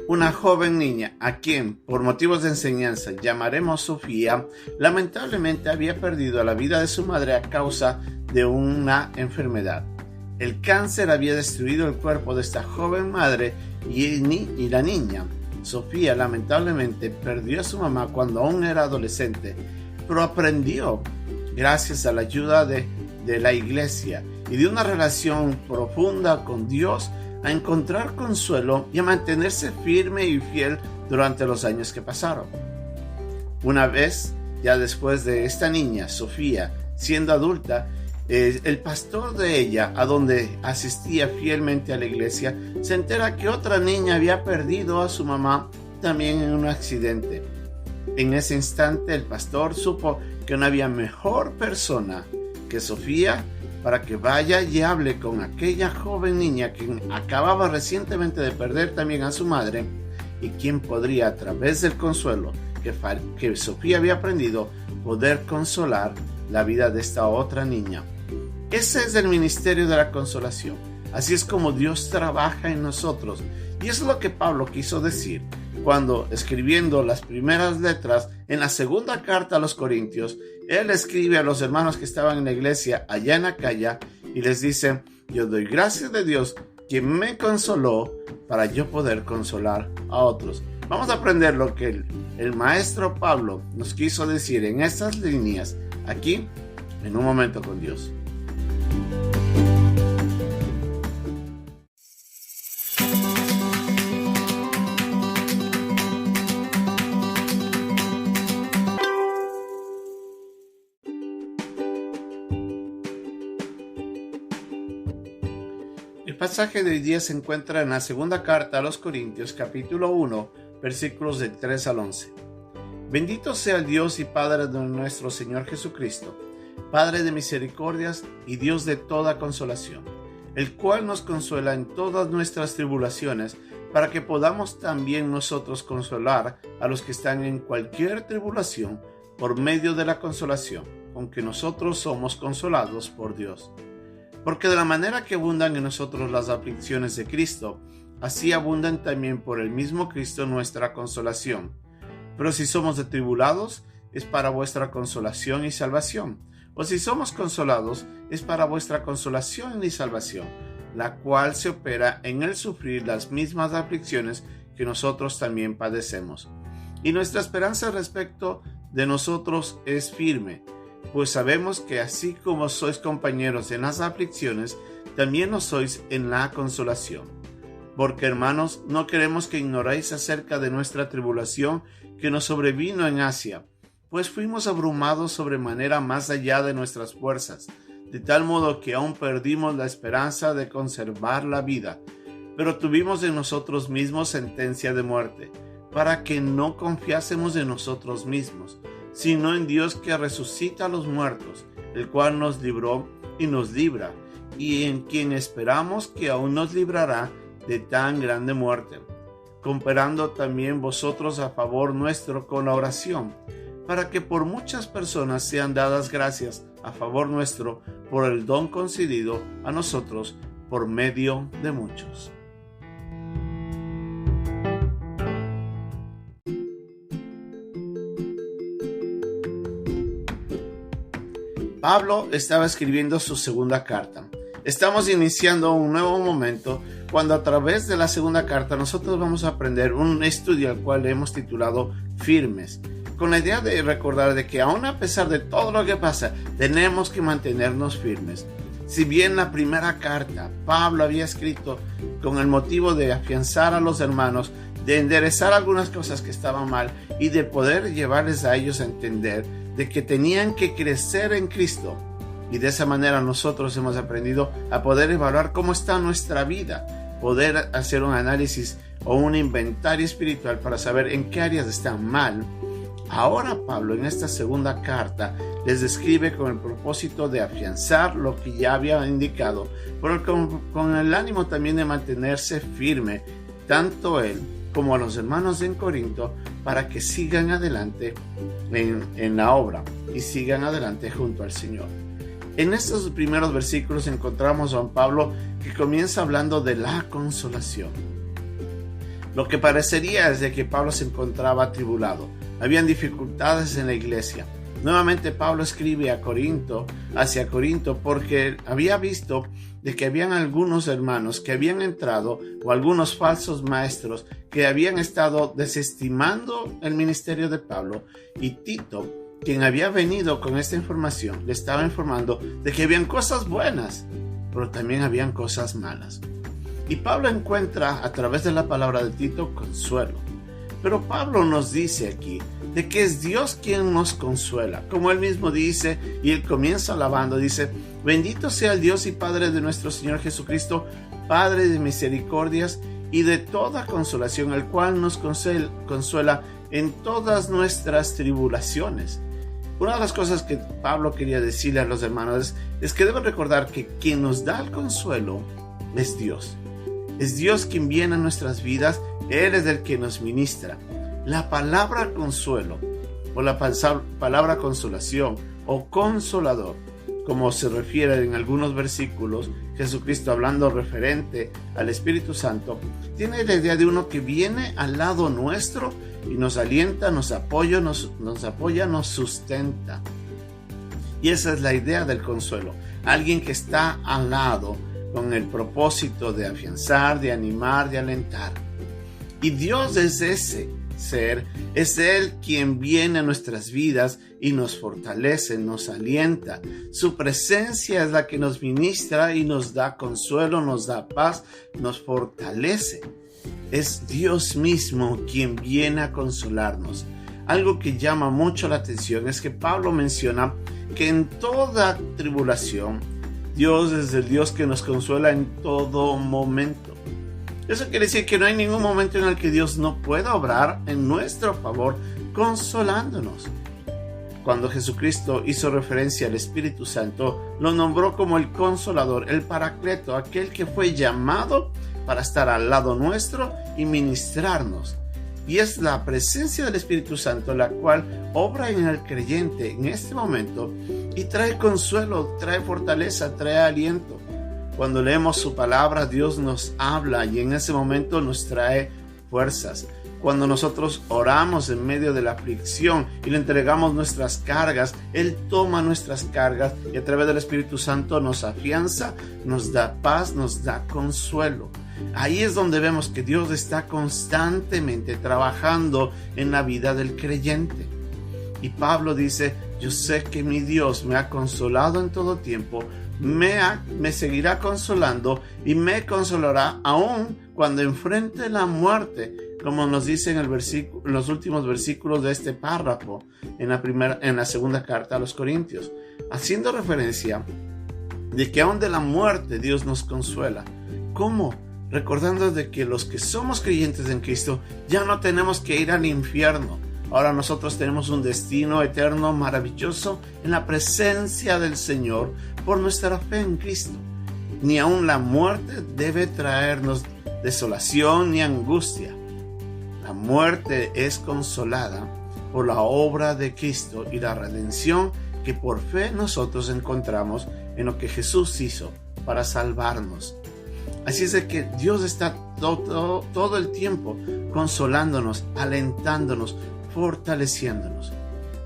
Una joven niña, a quien, por motivos de enseñanza, llamaremos Sofía, lamentablemente había perdido la vida de su madre a causa de una enfermedad. El cáncer había destruido el cuerpo de esta joven madre y la niña, Sofía, lamentablemente perdió a su mamá cuando aún era adolescente, pero aprendió, gracias a la ayuda de la iglesia y de una relación profunda con Dios, a encontrar consuelo y a mantenerse firme y fiel durante los años que pasaron. Una vez, ya después de esta niña, Sofía, siendo adulta, el pastor de ella, a donde asistía fielmente a la iglesia, se entera que otra niña había perdido a su mamá también en un accidente. En ese instante el pastor supo que no había mejor persona que Sofía para que vaya y hable con aquella joven niña que acababa recientemente de perder también a su madre, y quien podría, a través del consuelo que Sofía había aprendido, poder consolar la vida de esta otra niña. Ese es el ministerio de la consolación. Así es como Dios trabaja en nosotros, y es lo que Pablo quiso decir cuando, escribiendo las primeras letras en la segunda carta a los Corintios, él escribe a los hermanos que estaban en la iglesia allá en Acaya y les dice: yo doy gracias de Dios que me consoló para yo poder consolar a otros. Vamos a aprender lo que el maestro Pablo nos quiso decir en estas líneas aquí en Un Momento con Dios. El pasaje de hoy día se encuentra en la segunda carta a los Corintios, capítulo 1, versículos del 3 al 11. Bendito sea el Dios y Padre de nuestro Señor Jesucristo, Padre de misericordias y Dios de toda consolación, el cual nos consuela en todas nuestras tribulaciones, para que podamos también nosotros consolar a los que están en cualquier tribulación por medio de la consolación, con que nosotros somos consolados por Dios. Porque de la manera que abundan en nosotros las aflicciones de Cristo, así abundan también por el mismo Cristo nuestra consolación. Pero si somos atribulados, es para vuestra consolación y salvación. O si somos consolados, es para vuestra consolación y salvación, la cual se opera en el sufrir las mismas aflicciones que nosotros también padecemos. Y nuestra esperanza respecto de nosotros es firme, pues sabemos que así como sois compañeros en las aflicciones, también lo sois en la consolación. Porque, hermanos, no queremos que ignoréis acerca de nuestra tribulación que nos sobrevino en Asia, pues fuimos abrumados sobremanera más allá de nuestras fuerzas, de tal modo que aún perdimos la esperanza de conservar la vida, pero tuvimos en nosotros mismos sentencia de muerte, para que no confiásemos en nosotros mismos, sino en Dios que resucita a los muertos, el cual nos libró y nos libra, y en quien esperamos que aún nos librará de tan grande muerte, cooperando también vosotros a favor nuestro con la oración, para que por muchas personas sean dadas gracias a favor nuestro por el don concedido a nosotros por medio de muchos. Pablo estaba escribiendo su segunda carta. Estamos iniciando un nuevo momento cuando a través de la segunda carta nosotros vamos a aprender un estudio al cual le hemos titulado Firmes, con la idea de recordar de que aún a pesar de todo lo que pasa, tenemos que mantenernos firmes. Si bien la primera carta Pablo había escrito con el motivo de afianzar a los hermanos, de enderezar algunas cosas que estaban mal y de poder llevarles a ellos a entender de que tenían que crecer en Cristo, y de esa manera nosotros hemos aprendido a poder evaluar cómo está nuestra vida, poder hacer un análisis o un inventario espiritual para saber en qué áreas están mal. Ahora Pablo en esta segunda carta les describe con el propósito de afianzar lo que ya había indicado, pero con el ánimo también de mantenerse firme, tanto él como a los hermanos en Corinto, para que sigan adelante en la obra y sigan adelante junto al Señor. En estos primeros versículos encontramos a Juan Pablo que comienza hablando de la consolación. Lo que parecería es de que Pablo se encontraba atribulado. Habían dificultades en la iglesia. Nuevamente Pablo escribe hacia Corinto, porque había visto de que habían algunos hermanos que habían entrado, o algunos falsos maestros que habían estado desestimando el ministerio de Pablo, y Tito, quien había venido con esta información, le estaba informando de que habían cosas buenas, pero también habían cosas malas. Y Pablo encuentra a través de la palabra de Tito consuelo. Pero Pablo nos dice aquí de que es Dios quien nos consuela. Como él mismo dice, y él comienza alabando, dice: bendito sea el Dios y Padre de nuestro Señor Jesucristo, Padre de misericordias y de toda consolación, el cual nos consuela en todas nuestras tribulaciones. Una de las cosas que Pablo quería decirle a los hermanos es que deben recordar que quien nos da el consuelo es Dios. Es Dios quien viene a nuestras vidas. Él es el que nos ministra. La palabra consuelo, o la palabra consolación, o consolador, como se refiere en algunos versículos, Jesucristo hablando referente al Espíritu Santo, tiene la idea de uno que viene al lado nuestro y nos alienta, nos apoya, nos sustenta. Y esa es la idea del consuelo. Alguien que está al lado con el propósito de afianzar, de animar, de alentar. Y Dios es ese ser, es Él quien viene a nuestras vidas y nos fortalece, nos alienta. Su presencia es la que nos ministra y nos da consuelo, nos da paz, nos fortalece. Es Dios mismo quien viene a consolarnos. Algo que llama mucho la atención es que Pablo menciona que en toda tribulación, Dios es el Dios que nos consuela en todo momento. Eso quiere decir que no hay ningún momento en el que Dios no pueda obrar en nuestro favor, consolándonos. Cuando Jesucristo hizo referencia al Espíritu Santo, lo nombró como el Consolador, el Paracleto, aquel que fue llamado para estar al lado nuestro y ministrarnos. Y es la presencia del Espíritu Santo la cual obra en el creyente en este momento y trae consuelo, trae fortaleza, trae aliento. Cuando leemos su palabra, Dios nos habla y en ese momento nos trae fuerzas. Cuando nosotros oramos en medio de la aflicción y le entregamos nuestras cargas, Él toma nuestras cargas y a través del Espíritu Santo nos afianza, nos da paz, nos da consuelo. Ahí es donde vemos que Dios está constantemente trabajando en la vida del creyente. Y Pablo dice: yo sé que mi Dios me ha consolado en todo tiempo, me seguirá consolando y me consolará aún cuando enfrente la muerte, como nos dice en los últimos versículos de este párrafo en la segunda carta a los Corintios, haciendo referencia de que aún de la muerte Dios nos consuela. ¿Cómo? Recordando de que los que somos creyentes en Cristo ya no tenemos que ir al infierno. Ahora nosotros tenemos un destino eterno maravilloso en la presencia del Señor por nuestra fe en Cristo. Ni aun la muerte debe traernos desolación ni angustia. La muerte es consolada por la obra de Cristo y la redención que por fe nosotros encontramos en lo que Jesús hizo para salvarnos. Así es de que Dios está todo el tiempo consolándonos, alentándonos, fortaleciéndonos.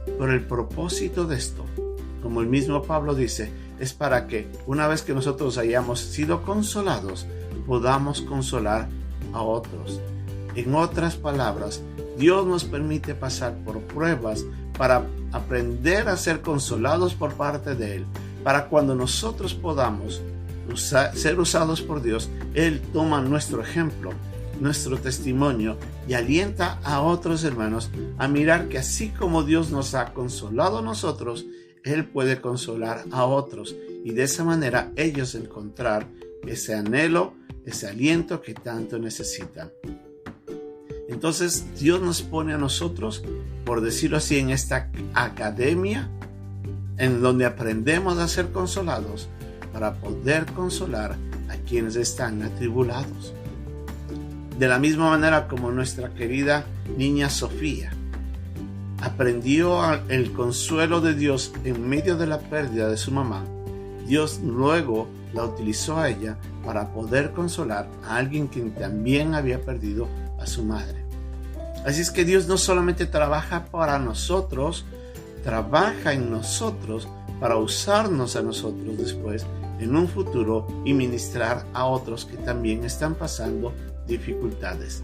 Pero el propósito de esto, como el mismo Pablo dice, es para que una vez que nosotros hayamos sido consolados, podamos consolar a otros. En otras palabras, Dios nos permite pasar por pruebas para aprender a ser consolados por parte de Él, para cuando nosotros podamos ser usados por Dios, Él toma nuestro ejemplo, nuestro testimonio y alienta a otros hermanos a mirar que así como Dios nos ha consolado a nosotros, Él puede consolar a otros y de esa manera ellos encontrar ese anhelo, ese aliento que tanto necesitan. Entonces Dios nos pone a nosotros, por decirlo así, en esta academia en donde aprendemos a ser consolados para poder consolar a quienes están atribulados. De la misma manera como nuestra querida niña Sofía aprendió el consuelo de Dios en medio de la pérdida de su mamá, Dios luego la utilizó a ella para poder consolar a alguien quien también había perdido a su madre. Así es que Dios no solamente trabaja para nosotros, trabaja en nosotros para usarnos a nosotros después en un futuro y ministrar a otros que también están pasando dificultades.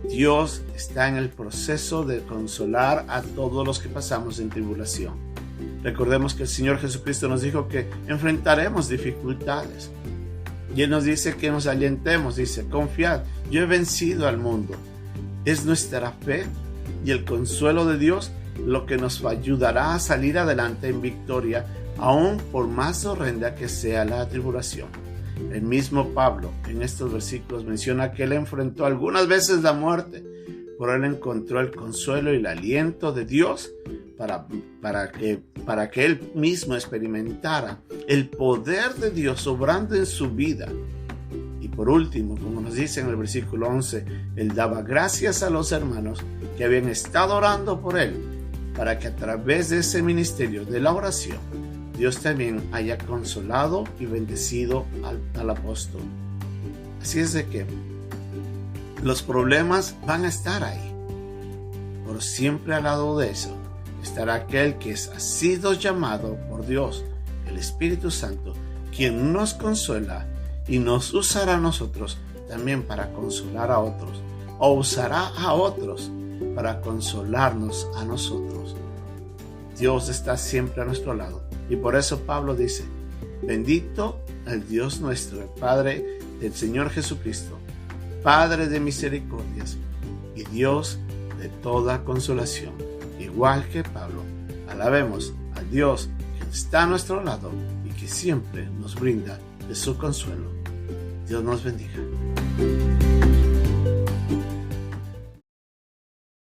Dios está en el proceso de consolar a todos los que pasamos en tribulación. Recordemos que el Señor Jesucristo nos dijo que enfrentaremos dificultades. Y Él nos dice que nos alentemos, dice, confiad, yo he vencido al mundo. Es nuestra fe y el consuelo de Dios lo que nos ayudará a salir adelante en victoria, aun por más horrenda que sea la tribulación. El mismo Pablo en estos versículos menciona que él enfrentó algunas veces la muerte, pero él encontró el consuelo y el aliento de Dios para que él mismo experimentara el poder de Dios obrando en su vida. Y por último, como nos dice en el versículo 11, él daba gracias a los hermanos que habían estado orando por él, para que a través de ese ministerio de la oración, Dios también haya consolado y bendecido al apóstol. Así es de que los problemas van a estar ahí, pero siempre al lado de eso estará aquel que ha sido llamado por Dios, el Espíritu Santo, quien nos consuela y nos usará a nosotros también para consolar a otros, o usará a otros para consolarnos a nosotros. Dios está siempre a nuestro lado, y por eso Pablo dice: bendito el Dios nuestro, el Padre del Señor Jesucristo, Padre de misericordias y Dios de toda consolación. Igual que Pablo, alabemos al Dios que está a nuestro lado y que siempre nos brinda de su consuelo. Dios nos bendiga.